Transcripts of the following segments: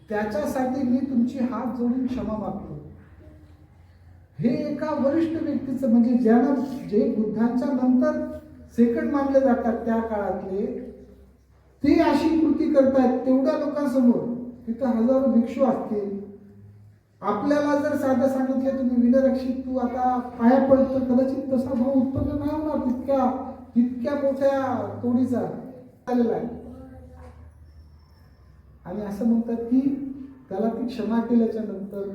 त्याच्यासाठी मी तुमची हात जोडून क्षमा मागतो. हे एका वरिष्ठ व्यक्तीचं, म्हणजे ज्यानं जे बुद्धांच्या नंतर सेकंड मानले जातात त्या काळातले, ते अशी कृती करतायत तेवढ्या लोकांसमोर. तिथं हजारो भिक्षू असतील. आपल्याला जर साधं सांगितलं तुम्ही विनरक्षित तू आता पाया पडत, तर कदाचित तसा भाव उत्पन्न नाही होणार तितक्या मोठ्या तोडीचा झालेला आहे. आणि असं म्हणतात की त्याला ती क्षमा केल्याच्या नंतर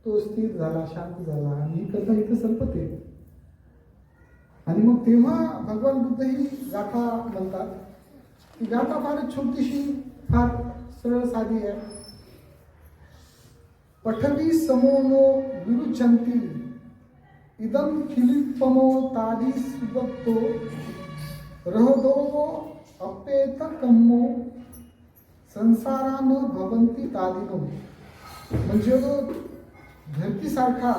तो स्थिर झाला, शांत झाला, आणि ही कथा इथं संपते. आणि मग तेव्हा भगवान बुद्ध ही गाथा म्हणतात. ती गाथा फार छोटीशी, फार सरळ साधी आहे. पठवी समोनो विरुचंती इदम खिलिपमो तादी सुबत्तो रहदो अपेत कम्मो संसारान भवंती तादिनो. म्हणजे जो धरतीसारखा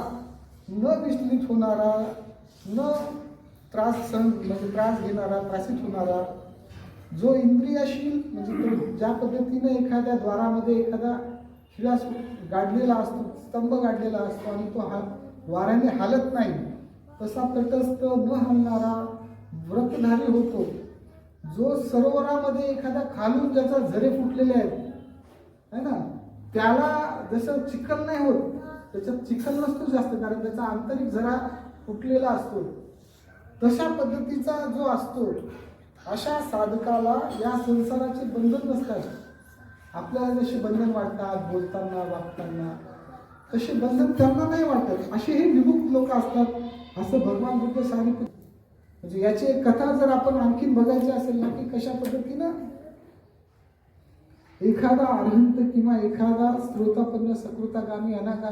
न विचलित होणारा, न म्हणजे त्रास घेणारा, त्रासित होणारा, जो इंद्रियाशील, म्हणजे तो ज्या पद्धतीने एखाद्या द्वारामध्ये एखादा खिळा गाडलेला असतो, स्तंभ गाडलेला असतो आणि तो वाऱ्याने हालत नाही, तसा तटस्थ न हलणारा व्रतधारी होतो. जो सरोवरामध्ये एखादा खालून ज्याचा झरे फुटलेले आहेत है ना, त्याला जसं चिखल नाही होत, त्याच्यात चिखल नसतो जास्त, कारण त्याचा आंतरिक झरा फुटलेला असतो, तशा पद्धतीचा जो असतो, अशा साधकाला या संसाराचे बंधन नसतात. आपल्याला जसे बंधन वाटतात बोलताना वागताना, तसे बंधन त्यांना नाही वाटत. असे हे विमुक्त लोक असतात, असं भगवान बुद्ध सांगितलं. म्हणजे याची एक कथा जर आपण आणखीन बघायची असेल ना, की कशा पद्धतीनं एखादा अरहंत किंवा एखादा स्त्रोतापन्न, सकृतागामी, अनागामी